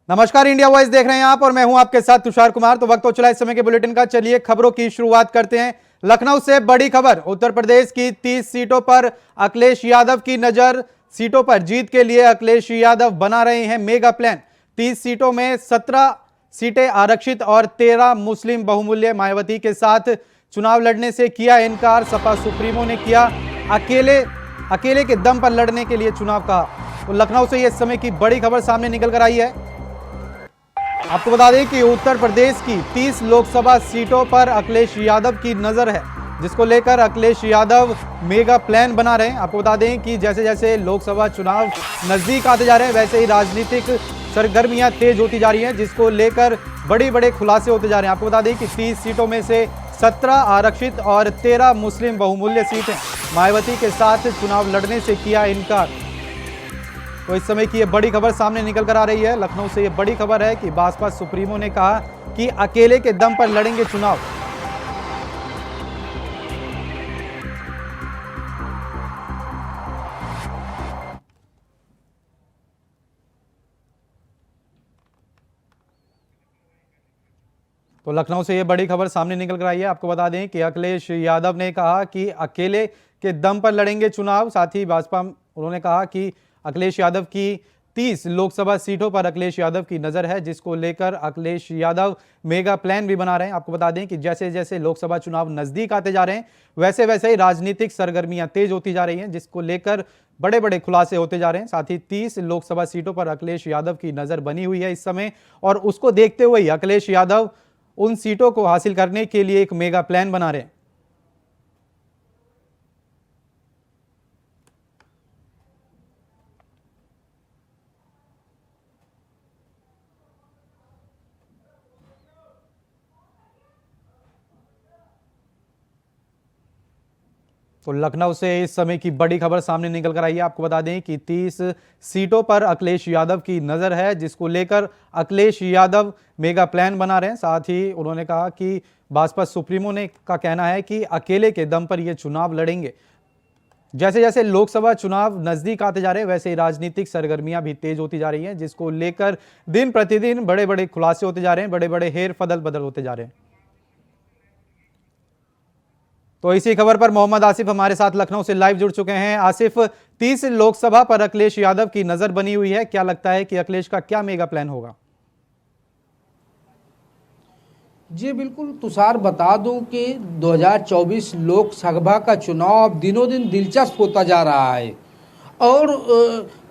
नमस्कार, India voice देख रहे हैं आप और मैं हूं आपके साथ तुषार कुमार। तो वक्त हो चला इस समय के बुलेटिन का। चलिए खबरों की शुरुआत करते हैं। लखनऊ से बड़ी खबर। उत्तर प्रदेश की 30 सीटों पर अखिलेश यादव की नजर। सीटों पर जीत के लिए अखिलेश यादव बना रहे हैं मेगा प्लान। 30 सीटों में 17 सीटें आरक्षित और 13 मुस्लिम बहुमूल्य। मायावती के साथ चुनाव लड़ने से किया इनकार। सपा सुप्रीमो ने किया अकेले के दम पर लड़ने के लिए चुनाव कहा। तो लखनऊ से इस समय की बड़ी खबर सामने निकल कर आई है। आपको बता दें कि उत्तर प्रदेश की 30 लोकसभा सीटों पर अखिलेश यादव की नजर है, जिसको लेकर अखिलेश यादव मेगा प्लान बना रहे हैं। आपको बता दें कि जैसे जैसे लोकसभा चुनाव नजदीक आते जा रहे हैं, वैसे ही राजनीतिक सरगर्मियां तेज होती जा रही हैं, जिसको लेकर बड़े खुलासे होते जा रहे हैं। आपको बता दें कि 30 सीटों में से 17 आरक्षित और 13 मुस्लिम बहुमूल्य सीटें। मायावती के साथ चुनाव लड़ने से किया इनकार। तो इस समय की ये बड़ी खबर सामने निकल कर आ रही है। लखनऊ से ये बड़ी खबर है कि बसपा सुप्रीमो ने कहा कि अकेले के दम पर लड़ेंगे चुनाव। तो लखनऊ से ये बड़ी खबर सामने निकल कर आई है। आपको बता दें कि अखिलेश यादव ने कहा कि अकेले के दम पर लड़ेंगे चुनाव। साथ ही भाजपा उन्होंने कहा कि अखिलेश यादव की 30 लोकसभा सीटों पर अखिलेश यादव की नजर है, जिसको लेकर अखिलेश यादव मेगा प्लान भी बना रहे हैं। आपको बता दें कि जैसे जैसे लोकसभा चुनाव नजदीक आते जा रहे हैं, वैसे वैसे ही राजनीतिक सरगर्मियां तेज होती जा रही हैं, जिसको लेकर बड़े खुलासे होते जा रहे हैं। साथ ही 30 लोकसभा सीटों पर अखिलेश यादव की नजर बनी हुई है इस समय, और उसको देखते हुए ही अखिलेश यादव उन सीटों को हासिल करने के लिए एक मेगा प्लान बना रहे हैं। तो लखनऊ से इस समय की बड़ी खबर सामने निकल कर आई है। आपको बता दें कि 30 सीटों पर अखिलेश यादव की नजर है, जिसको लेकर अखिलेश यादव मेगा प्लान बना रहे हैं। साथ ही उन्होंने कहा कि बसपा सुप्रीमो ने का कहना है कि अकेले के दम पर ये चुनाव लड़ेंगे। जैसे जैसे लोकसभा चुनाव नजदीक आते जा रहे हैं, वैसे ही राजनीतिक सरगर्मियां भी तेज होती जा रही हैं, जिसको लेकर दिन प्रतिदिन बड़े खुलासे होते जा रहे हैं, बड़े हेर बदल होते जा रहे हैं। तो इसी खबर पर मोहम्मद आसिफ हमारे साथ लखनऊ से लाइव जुड़ चुके हैं। आसिफ, 30 लोकसभा पर अखिलेश यादव की नजर बनी हुई है, क्या लगता है कि अखिलेश का क्या मेगा प्लान होगा? जी बिल्कुल तुषार, बता दूं कि 2024 लोकसभा का चुनाव दिनों दिन दिलचस्प होता जा रहा है और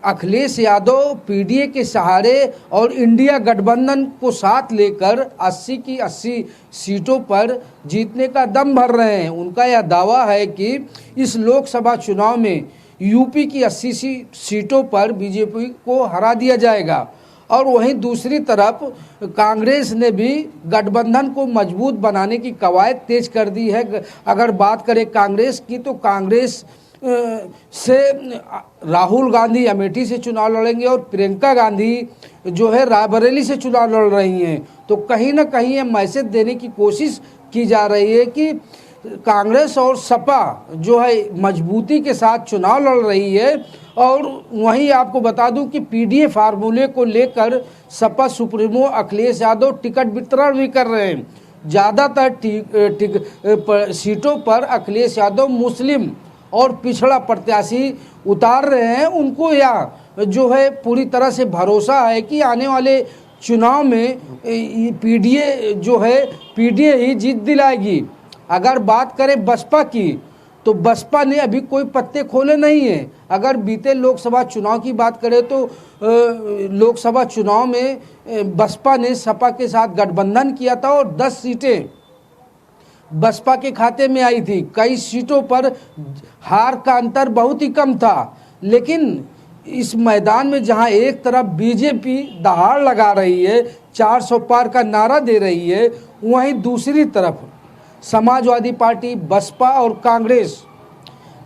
अखिलेश यादव पीडीए के सहारे और इंडिया गठबंधन को साथ लेकर 80 की 80 सीटों पर जीतने का दम भर रहे हैं। उनका यह दावा है कि इस लोकसभा चुनाव में यूपी की 80 सीटों पर बीजेपी को हरा दिया जाएगा। और वहीं दूसरी तरफ कांग्रेस ने भी गठबंधन को मजबूत बनाने की कवायद तेज कर दी है। अगर बात करें कांग्रेस की, तो कांग्रेस से राहुल गांधी अमेठी से चुनाव लड़ेंगे और प्रियंका गांधी जो है रायबरेली से चुनाव लड़ रही हैं। तो कहीं ना कहीं ये मैसेज देने की कोशिश की जा रही है कि कांग्रेस और सपा जो है मजबूती के साथ चुनाव लड़ रही है। और वहीं आपको बता दूं कि पीडीए फार्मूले को लेकर सपा सुप्रीमो अखिलेश यादव टिकट वितरण भी कर रहे हैं। ज़्यादातर सीटों पर अखिलेश यादव मुस्लिम और पिछड़ा प्रत्याशी उतार रहे हैं। उनको यह जो है पूरी तरह से भरोसा है कि आने वाले चुनाव में पीडीए जो है पीडीए ही जीत दिलाएगी। अगर बात करें बसपा की, तो बसपा ने अभी कोई पत्ते खोले नहीं हैं। अगर बीते लोकसभा चुनाव की बात करें तो लोकसभा चुनाव में बसपा ने सपा के साथ गठबंधन किया था और 10 सीटें बसपा के खाते में आई थी। कई सीटों पर हार का अंतर बहुत ही कम था। लेकिन इस मैदान में जहां एक तरफ बीजेपी दहाड़ लगा रही है, 400 पार का नारा दे रही है, वहीं दूसरी तरफ समाजवादी पार्टी, बसपा और कांग्रेस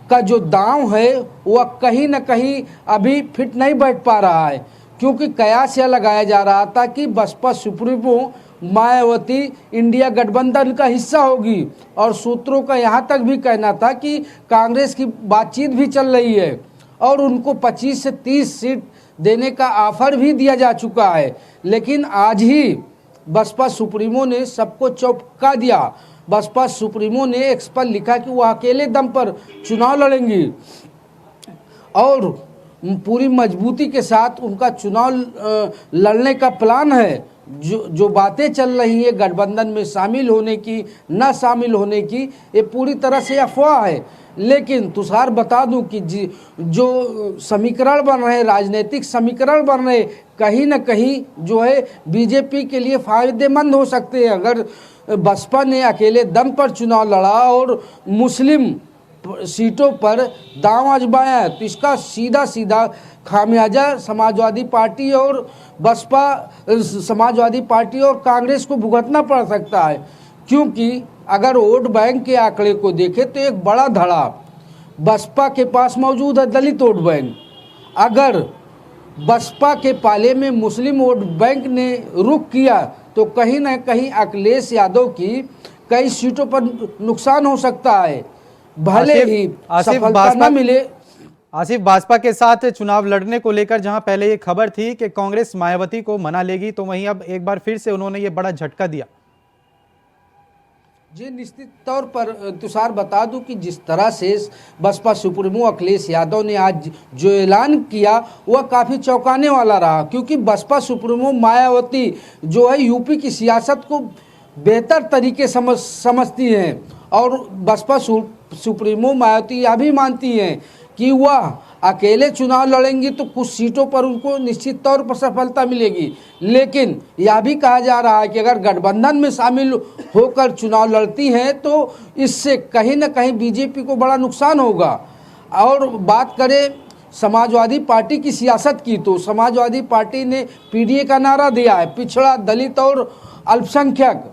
का जो दांव है वह कहीं न कहीं अभी फिट नहीं बैठ पा रहा है। क्योंकि कयास यह लगाया जा रहा था कि बसपा सुप्रीमो मायावती इंडिया गठबंधन का हिस्सा होगी और सूत्रों का यहाँ तक भी कहना था कि कांग्रेस की बातचीत भी चल रही है और उनको 25 से 30 सीट देने का ऑफर भी दिया जा चुका है, लेकिन आज ही बसपा सुप्रीमो ने सबको चौंका दिया। बसपा सुप्रीमो ने एक्स पर लिखा कि वो अकेले दम पर चुनाव लड़ेंगी और पूरी मजबूती के साथ उनका चुनाव लड़ने का प्लान है। जो बातें चल रही है गठबंधन में शामिल होने की, न शामिल होने की, ये पूरी तरह से अफवाह है। लेकिन तुषार बता दूं कि जो समीकरण बन रहे, राजनीतिक समीकरण बन रहे, कहीं न कहीं जो है बीजेपी के लिए फायदेमंद हो सकते हैं। अगर बसपा ने अकेले दम पर चुनाव लड़ा और मुस्लिम सीटों पर दांव आजमाया है, तो इसका सीधा सीधा खामियाजा समाजवादी पार्टी और बसपा, समाजवादी पार्टी और कांग्रेस को भुगतना पड़ सकता है। क्योंकि अगर वोट बैंक के आंकड़े को देखें तो एक बड़ा धड़ा बसपा के पास मौजूद है, दलित वोट बैंक। अगर बसपा के पाले में मुस्लिम वोट बैंक ने रुख किया तो कहीं ना कहीं अखिलेश यादव की कई सीटों पर नुकसान हो सकता है, भले ही सफलता न मिले। आसिफ, भाजपा के साथ चुनाव लड़ने को लेकर जहां पहले ये खबर थी कि कांग्रेस मायावती को मना लेगी, तो वहीं अब एक बार फिर से उन्होंने ये बड़ा झटका दिया। जी, निश्चित तौर पर तुषार बता दूं कि जिस तरह से बसपा सुप्रीमो अखिलेश यादव ने आज जो ऐलान किया वह काफ़ी चौंकाने वाला रहा। क्योंकि बसपा सुप्रीमो मायावती जो है यूपी की सियासत को बेहतर तरीके समझती हैं और बसपा सुप्रीमो मायावती यह भी मानती हैं कि वह अकेले चुनाव लड़ेंगी तो कुछ सीटों पर उनको निश्चित तौर पर सफलता मिलेगी। लेकिन यह भी कहा जा रहा है कि अगर गठबंधन में शामिल होकर चुनाव लड़ती हैं तो इससे कहीं न कहीं बीजेपी को बड़ा नुकसान होगा। और बात करें समाजवादी पार्टी की सियासत की, तो समाजवादी पार्टी ने पीडीए का नारा दिया है, पिछड़ा, दलित और अल्पसंख्यक।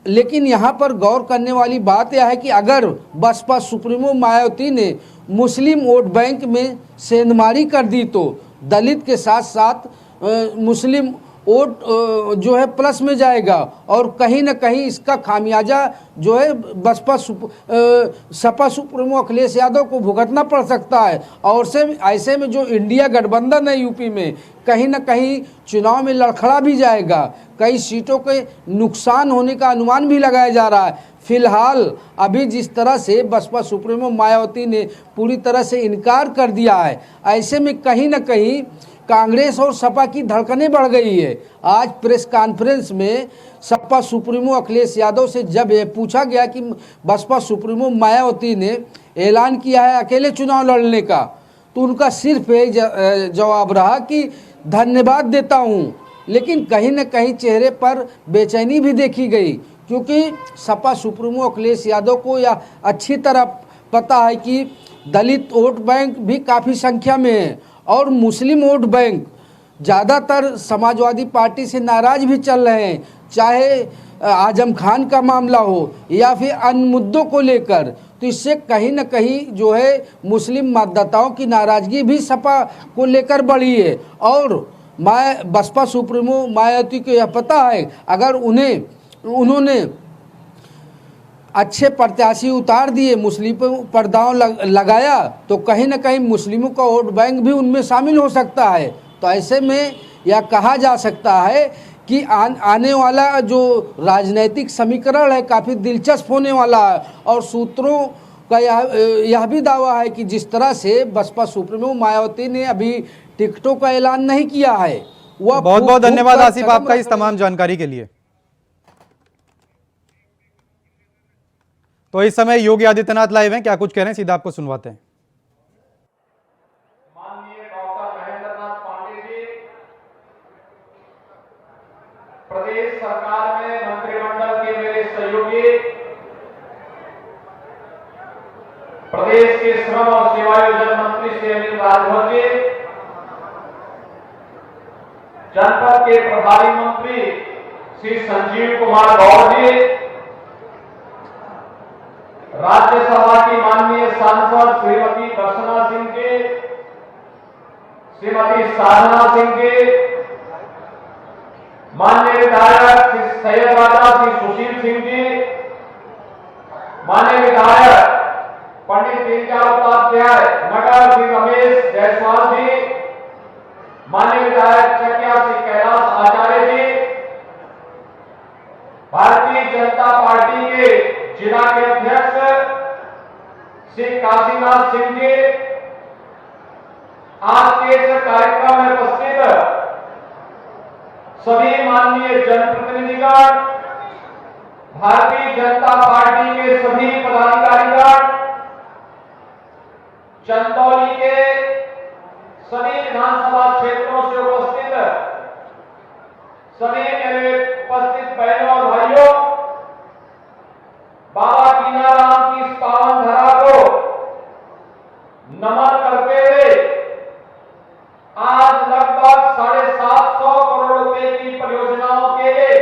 लेकिन यहाँ पर गौर करने वाली बात यह है कि अगर बसपा सुप्रीमो मायावती ने मुस्लिम वोट बैंक में सेंधमारी कर दी तो दलित के साथ साथ मुस्लिम वोट जो है प्लस में जाएगा और कहीं न कहीं इसका खामियाजा जो है बसपा सपा सुप्रीमो अखिलेश यादव को भुगतना पड़ सकता है। और ऐसे में जो इंडिया गठबंधन है यूपी में, कहीं न कहीं चुनाव में लड़खड़ा भी जाएगा, कई सीटों के नुकसान होने का अनुमान भी लगाया जा रहा है। फिलहाल अभी जिस तरह से बसपा सुप्रीमो मायावती ने पूरी तरह से इनकार कर दिया है, ऐसे में कहीं न कहीं कांग्रेस और सपा की धड़कनें बढ़ गई है। आज प्रेस कॉन्फ्रेंस में सपा सुप्रीमो अखिलेश यादव से जब ये पूछा गया कि बसपा सुप्रीमो मायावती ने ऐलान किया है अकेले चुनाव लड़ने का, तो उनका सिर्फ एक जवाब रहा कि धन्यवाद देता हूँ। लेकिन कहीं न कहीं चेहरे पर बेचैनी भी देखी गई, क्योंकि सपा सुप्रीमो अखिलेश यादव को यह अच्छी तरह पता है कि दलित वोट बैंक भी काफ़ी संख्या में है और मुस्लिम वोट बैंक ज़्यादातर समाजवादी पार्टी से नाराज भी चल रहे हैं, चाहे आजम खान का मामला हो या फिर अन्य मुद्दों को लेकर। तो इससे कहीं न कहीं जो है मुस्लिम मतदाताओं की नाराज़गी भी सपा को लेकर बढ़ी है। और बसपा सुप्रीमो मायावती को यह पता है अगर उन्होंने अच्छे प्रत्याशी उतार दिए, मुस्लिमों पर दांव लगाया, तो कहीं न कहीं मुस्लिमों का वोट बैंक भी उनमें शामिल हो सकता है। तो ऐसे में यह कहा जा सकता है कि आने वाला जो राजनीतिक समीकरण है काफ़ी दिलचस्प होने वाला है। और सूत्रों का यह भी दावा है कि जिस तरह से बसपा सुप्रीमो मायावती ने अभी टिकटों का ऐलान नहीं किया है, वह बहुत बहुत धन्यवाद आसिफ आपका इस तमाम जानकारी के लिए। तो इस समय योगी आदित्यनाथ लाइव हैं, क्या कुछ कह रहे हैं सीधा आपको सुनवाते हैं। माननीय डॉक्टर महेंद्रनाथ पांडे जी प्रदेश सरकार में मंत्रिमंडल के मेरे सहयोगी, प्रदेश के श्रम और सेवायोजन मंत्री श्री अनिल राजभर जी, जनपद के प्रभारी मंत्री श्री संजीव कुमार गौड़ जी, राज्यसभा की माननीय सांसद श्रीमती दर्शना सिंह जी, श्रीमती साधना सिंह जी, माननीय विधायक श्री सैयद राजा श्री सुशील सिंह जी, माननीय विधायक पंडित दीनदयाल उपाध्याय नगर श्री रमेश जायसवाल जी, विधायक चकिया श्री कैलाश आचार्य जी, भारतीय जनता पार्टी के जिला के अध्यक्ष श्री काशीनाथ सिंह जी, आज के इस कार्यक्रम में उपस्थित सभी माननीय जनप्रतिनिधिगण, भारतीय जनता पार्टी के सभी पदाधिकारीगण, चंदौली के सभी विधानसभा क्षेत्रों से उपस्थित सभी मेरे उपस्थित बहनों और भाइयों, बाबा कीनाराम की इस पावन धरा को नमन करते हुए आज लगभग 750 करोड़ रुपए की परियोजनाओं के लिए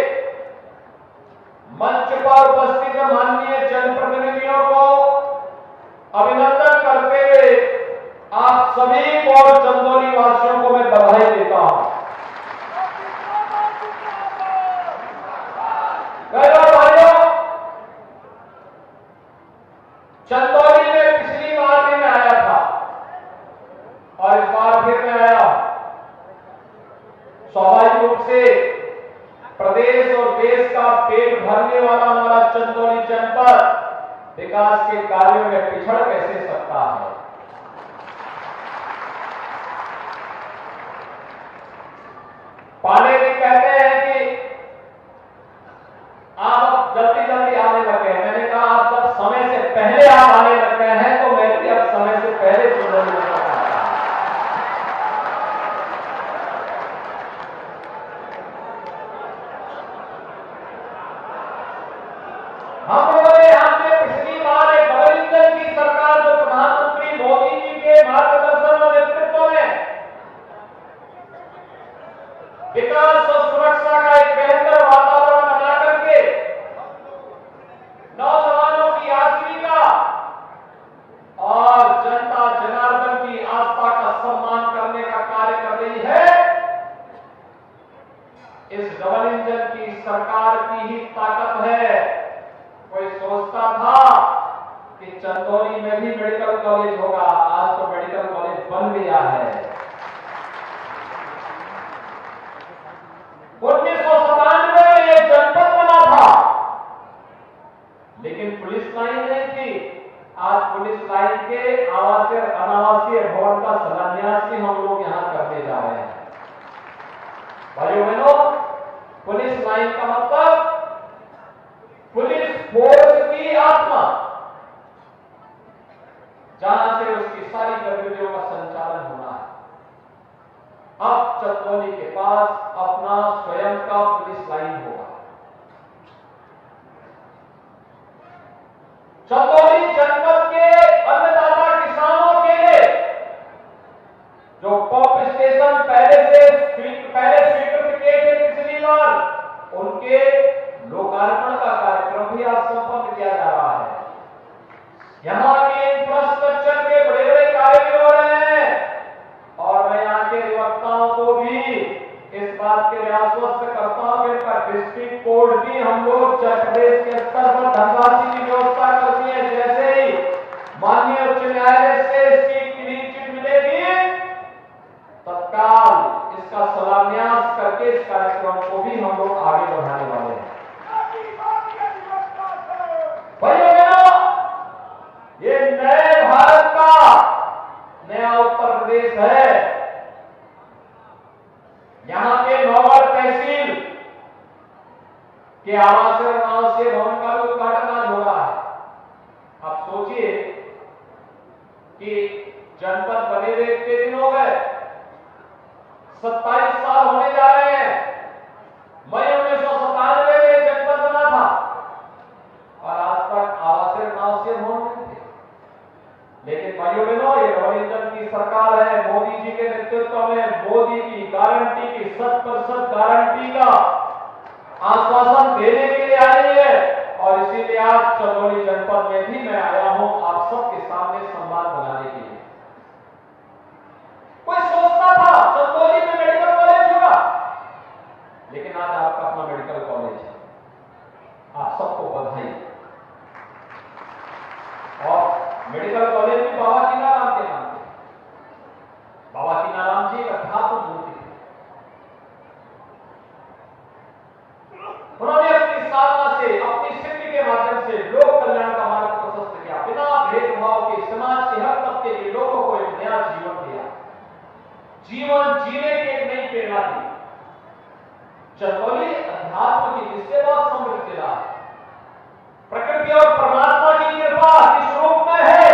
मंच पर उपस्थित माननीय जनप्रतिनिधियों को अभिनंदन करते हुए आप सभी को और चंदौली वासियों को मैं बधाई देता हूं। भाइयों, चंदौली में पिछली बार भी मैं आया था और इस बार फिर मैं आया। स्वाभाविक रूप से प्रदेश और देश का पेट भरने वाला हमारा चंदौली जनपद विकास के कार्यों में पिछड़ कैसे सकता है। पांडे जी कहते हैं कि आप जल्दी जल्दी आने लगे हैं। मैंने कहा आप जब समय से पहले आप आने लग गए हैं तो मैं भी अब समय से पहले चंदौली में आता। हम लोगों ने यहाँ पे पिछली बार एक डबल इंजन की सरकार जो प्रधानमंत्री मोदी जी के मार्गदर्शन और नेतृत्व में विकास और सुरक्षा का एक बेहतर वातावरण बना करके नौजवानों की आजीविका और जनता जनार्दन की आस्था का सम्मान करने का कार्य कर रही है। इस डबल इंजन की सरकार की ही ताकत है। कोई सोचता था कि चंदौली में भी मेडिकल कॉलेज होगा, आज तो मेडिकल कॉलेज बन गया है। 1997 में यह जनपद बना था, लेकिन पुलिस लाइन नहीं थी। आज पुलिस लाइन के आवासीय अनावासीय भवन का शिलान्यास भी हम लोग यहां करने जा रहे हैं। भाइयों बहनों, पुलिस लाइन का मतलब पुलिस फोर्स की आत्मा, जहां से उसकी सारी गतिविधियों का संचालन होना है। अब चंदौली के पास अपना स्वयं का पुलिस लाइन होगा। चंदौली जनपद के अन्नदाता किसानों के लिए जो पंप स्टेशन पहले स्वीकृत किए थे पिछली बार, उनके लोकार्पण का कार्यक्रम भी आज संपन्न किया जा रहा है। यहां के इंफ्रास्ट्रक्चर के बड़े बड़े कार्य भी हो रहे हैं और मैं यहाँ के अधिवक्ताओं को भी इस बात के लिए आश्वस्त करता हूं कि इनका डिस्ट्रिक्ट कोर्ट भी हम लोग प्रदेश के स्तर पर धनराशि की व्यवस्था करती है। जैसे ही माननीय उच्च न्यायालय से इसकी क्लीन चिट मिलेगी, तत्काल इसका शिलान्यास करके इस कार्यक्रम को भी हम लोग आगे बढ़ाने वाले हैं। भाइयों बहनों, ये नए भारत का नया उत्तर प्रदेश है। यहां के नौगढ़ तहसील के आवासीय अनावासीय भवन का भी उद्घाटन आज हो रहा है। आप सोचिए कि जनपद बने हुए इतने दिन हो गए, 27 साल होने जा रहे हैं। मई 1997 में जनपद बना था और आज तक आवासीय अनावासीय भवन नहीं थे। लेकिन भाइयों बहनों, ये डबल इंजन की सरकार है। मोदी जी के नेतृत्व में मोदी की गारंटी की 100% गारंटी का आश्वासन देने के लिए आई है और इसीलिए आज चंदौली जनपद में भी मैं आया हूं आप सबके सामने संवाद बनाने के लिए। कोई सोचता था चंदौली में मेडिकल कॉलेज होगा, लेकिन आज आपका अपना मेडिकल कॉलेज है। आप सबको बधाई। और मेडिकल कॉलेज भी बाबा कीनाराम के नाम पे। बाबा कीनाराम जी एक अध्यात्म मूर्ति थे। चंदौली अध्यात्म की जिससे बहुत समृद्ध जिला है, प्रकृति और परमात्मा की कृपा इस रूप में है,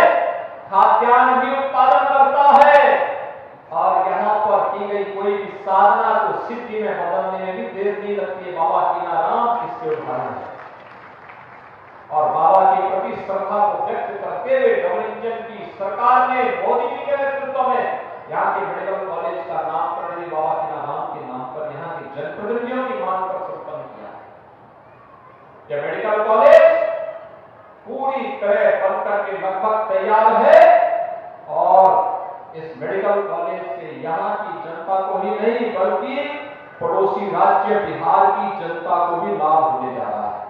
खाद्यान्न भी उत्पादन करता है और यहाँ पर की गई कोई भी साधना को सिद्धि में बदलने में भी देर नहीं लगती है। बाबा कीनाराम इसके उदाहरण है और बाबा के प्रति श्रद्धा को व्यक्त करते हुए डबल इंजन की सरकार ने मोदी जी के नेतृत्व में यहाँ के मेडिकल कॉलेज का नामकरण भी बाबा कीनाराम के नाम पर यहाँ के जनप्रतिनिधियों की मांग पर संपन्न किया है। यह मेडिकल कॉलेज पूरी तरह बनकर के लगभग तैयार है और इस मेडिकल कॉलेज से यहाँ की जनता को ही नहीं बल्कि पड़ोसी राज्य बिहार की जनता को भी लाभ होने जा रहा है।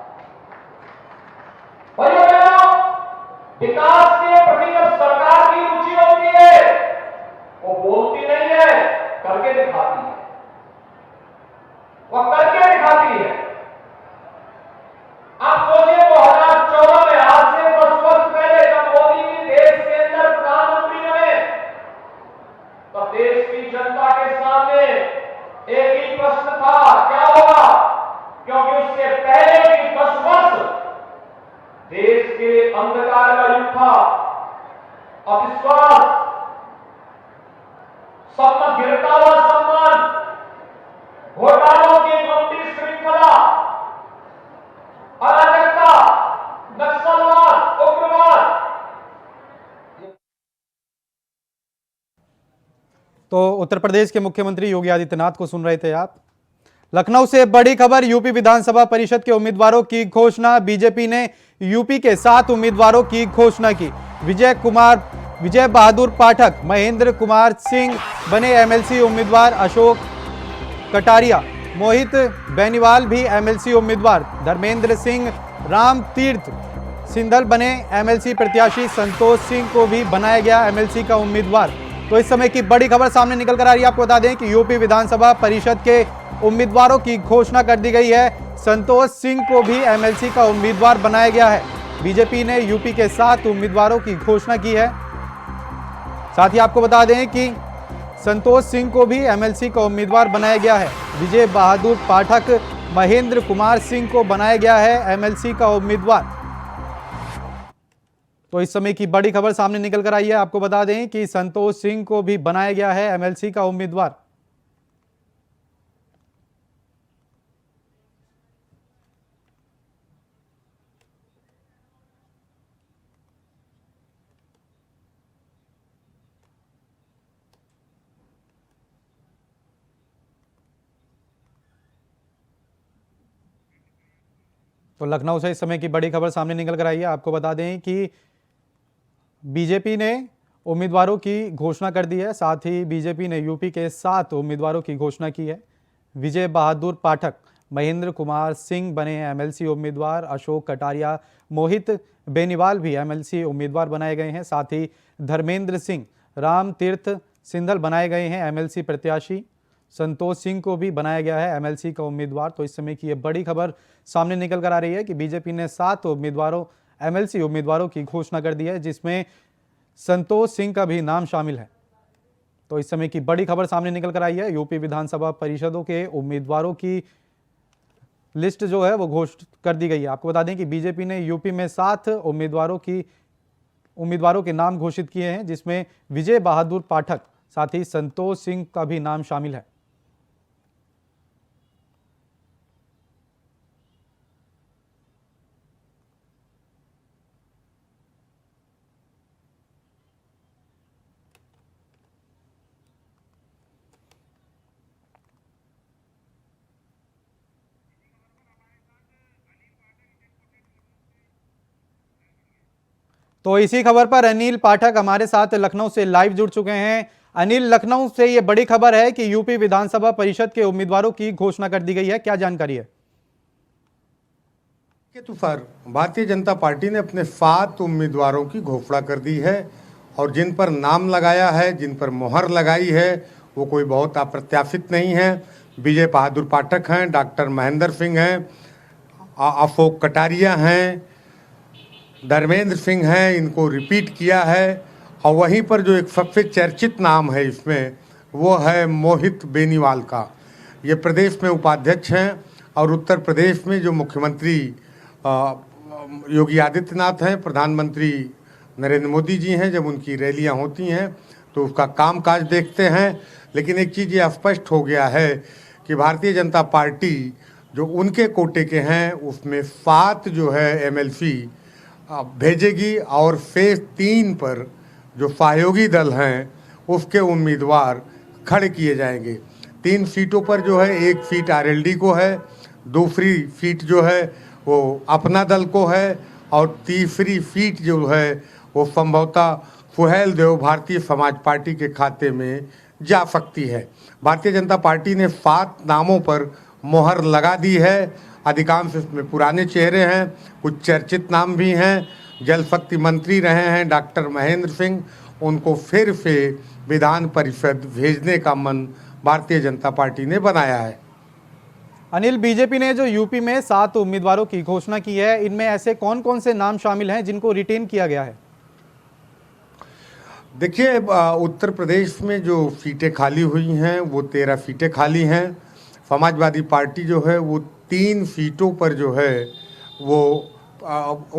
भाइयों बहनों, विकास के प्रति जब सरकार की रुचि होती है वो बोलती नहीं है, करके दिखाती है। वो करके दिखाती है। आप सोचिए 2014 में आज से 10 वर्ष पहले जब मोदी जी देश के अंदर प्रधानमंत्री बने तो देश की जनता के सामने एक ही प्रश्न था, क्या होगा? क्योंकि उससे पहले की 10 वर्ष देश के अंधकार का युग था, अविश्वास, सब गिरता हुआ सम्मान, घोटालों की लंबी श्रृंखला, अराजकता, नक्सलवाद, उग्रवाद। तो उत्तर प्रदेश के मुख्यमंत्री योगी आदित्यनाथ को सुन रहे थे आप। लखनऊ से बड़ी खबर, यूपी विधानसभा परिषद के उम्मीदवारों की घोषणा। बीजेपी ने यूपी के 7 उम्मीदवारों की घोषणा की। विजय बहादुर पाठक, महेंद्र कुमार सिंह बने एमएलसी उम्मीदवार। अशोक कटारिया, मोहित बेनीवाल भी एमएलसी उम्मीदवार। धर्मेंद्र सिंह राम तीर्थ सिंधल बने एमएलसी प्रत्याशी। संतोष सिंह को भी बनाया गया एमएलसी का उम्मीदवार। तो इस समय की बड़ी खबर सामने निकल कर आ रही है। आपको बता दें कि यूपी विधानसभा परिषद के उम्मीदवारों की घोषणा कर दी गई है। संतोष सिंह को भी एमएलसी का उम्मीदवार बनाया गया है। बीजेपी ने यूपी के 7 उम्मीदवारों की घोषणा की है। साथ ही आपको बता दें कि संतोष सिंह को भी एमएलसी का उम्मीदवार बनाया गया है। विजय बहादुर पाठक, महेंद्र कुमार सिंह को बनाया गया है एमएलसी का उम्मीदवार। तो इस समय की बड़ी खबर सामने निकल कर आई है। आपको बता दें कि संतोष सिंह को भी बनाया गया है एमएलसी का उम्मीदवार। तो लखनऊ से इस समय की बड़ी खबर सामने निकल कर आई है। आपको बता दें कि बीजेपी ने उम्मीदवारों की घोषणा कर दी है। साथ ही बीजेपी ने यूपी के 7 उम्मीदवारों की घोषणा की है। विजय बहादुर पाठक, महेंद्र कुमार सिंह बने एमएलसी उम्मीदवार। अशोक कटारिया, मोहित बेनीवाल भी एमएलसी उम्मीदवार बनाए गए हैं। साथ ही धर्मेंद्र सिंह राम तीर्थ सिंधल बनाए गए हैं एमएलसी प्रत्याशी। संतोष सिंह को भी बनाया गया है एमएलसी का उम्मीदवार। तो इस समय की ये बड़ी खबर सामने निकल कर आ रही है कि बीजेपी ने 7 उम्मीदवारों एमएलसी उम्मीदवारों की घोषणा कर दी है, जिसमें संतोष सिंह का भी नाम शामिल है। तो इस समय की बड़ी खबर सामने निकल कर आई है। यूपी विधानसभा परिषदों के उम्मीदवारों की लिस्ट जो है वो घोषित कर दी गई है। आपको बता दें कि बीजेपी ने यूपी में 7 उम्मीदवारों के नाम घोषित किए हैं, जिसमें विजय बहादुर पाठक, साथ ही संतोष सिंह का भी नाम शामिल है। तो इसी खबर पर अनिल पाठक हमारे साथ लखनऊ से लाइव जुड़ चुके हैं। अनिल, लखनऊ से ये बड़ी खबर है कि यूपी विधानसभा परिषद के उम्मीदवारों की घोषणा कर दी गई है, क्या जानकारी है? तुषार, भारतीय जनता पार्टी ने अपने 7 उम्मीदवारों की घोषणा कर दी है और जिन पर नाम लगाया है, जिन पर मोहर लगाई है, वो कोई बहुत अप्रत्याशित नहीं है। विजय बहादुर पाठक हैं, डॉक्टर महेंद्र सिंह हैं, अशोक कटारिया हैं, धर्मेंद्र सिंह हैं, इनको रिपीट किया है। और वहीं पर जो एक सबसे चर्चित नाम है इसमें, वो है मोहित बेनीवाल का। ये प्रदेश में उपाध्यक्ष हैं और उत्तर प्रदेश में जो मुख्यमंत्री योगी आदित्यनाथ हैं, प्रधानमंत्री नरेंद्र मोदी जी हैं, जब उनकी रैलियां होती हैं तो उसका कामकाज देखते हैं। लेकिन एक चीज़ ये स्पष्ट हो गया है कि भारतीय जनता पार्टी जो उनके कोटे के हैं उसमें 7 जो है एमएलसी भेजेगी और फेज 3 पर जो सहयोगी दल हैं उसके उम्मीदवार खड़े किए जाएंगे। 3 सीटों पर जो है 1 सीट आरएलडी को है, दूसरी सीट जो है वो अपना दल को है और तीसरी सीट जो है वो संभवतः सुहेल देव भारतीय समाज पार्टी के खाते में जा सकती है। भारतीय जनता पार्टी ने 7 नामों पर मोहर लगा दी है। अधिकांश इसमें पुराने चेहरे हैं, कुछ चर्चित नाम भी हैं। जल शक्ति मंत्री रहे हैं डॉक्टर महेंद्र सिंह, उनको फिर से विधान परिषद भेजने का मन भारतीय जनता पार्टी ने बनाया है। अनिल, बीजेपी ने जो यूपी में 7 उम्मीदवारों की घोषणा की है, इनमें ऐसे कौन कौन से नाम शामिल हैं जिनको रिटेन किया गया है? देखिए, उत्तर प्रदेश में जो सीटें खाली हुई हैं वो 13 सीटें खाली हैं। समाजवादी पार्टी जो है वो 3 सीटों पर जो है वो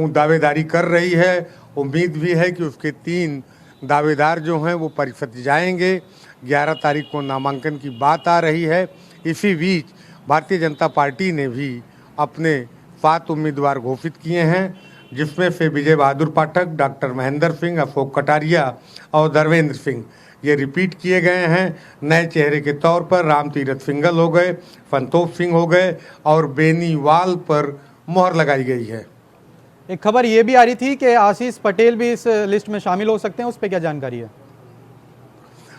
दावेदारी कर रही है। उम्मीद भी है कि उसके 3 दावेदार जो हैं वो परिषद जाएंगे। 11 तारीख को नामांकन की बात आ रही है। इसी बीच भारतीय जनता पार्टी ने भी अपने 7 उम्मीदवार घोषित किए हैं, जिसमें से विजय बहादुर पाठक, डॉक्टर महेंद्र सिंह, अशोक कटारिया और धर्मेंद्र सिंह ये रिपीट किए गए हैं। नए चेहरे के तौर पर रामतीरथ सिंघल हो गए, संतोष सिंह हो गए और बेनीवाल पर मोहर लगाई गई है। एक खबर ये भी आ रही थी कि आशीष पटेल भी इस लिस्ट में शामिल हो सकते हैं, उस पर क्या जानकारी है?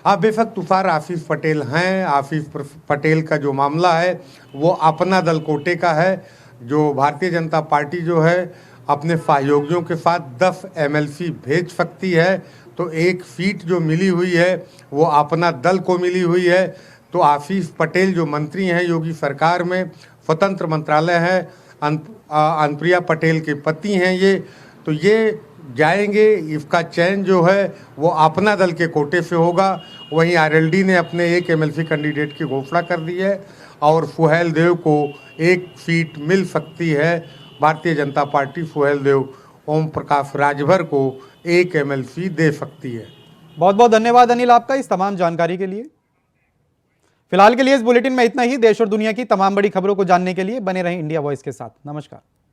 हाँ, बेशक तुषार आशीष पटेल हैं। आशीष पटेल का जो मामला है वो अपना दल कोटे का है। जो भारतीय जनता पार्टी जो है अपने सहयोगियों के साथ 10 एमएलसी भेज सकती है, तो 1 सीट जो मिली हुई है वो अपना दल को मिली हुई है। तो आशीष पटेल जो मंत्री हैं योगी सरकार में, स्वतंत्र मंत्रालय है, अनुप्रिया पटेल के पति हैं ये, तो ये जाएंगे। इसका चयन जो है वो अपना दल के कोटे से होगा। वहीं आरएलडी ने अपने 1 एमएलसी कैंडिडेट की घोषणा कर दी है और सुहेल देव को 1 सीट मिल सकती है। भारतीय जनता पार्टी सुहेल देव ओम प्रकाश राजभर को 1 एमएलसी दे सकती है। बहुत बहुत धन्यवाद अनिल आपका इस तमाम जानकारी के लिए। फिलहाल के लिए इस बुलेटिन में इतना ही। देश और दुनिया की तमाम बड़ी खबरों को जानने के लिए बने रहें इंडिया वॉइस के साथ। नमस्कार।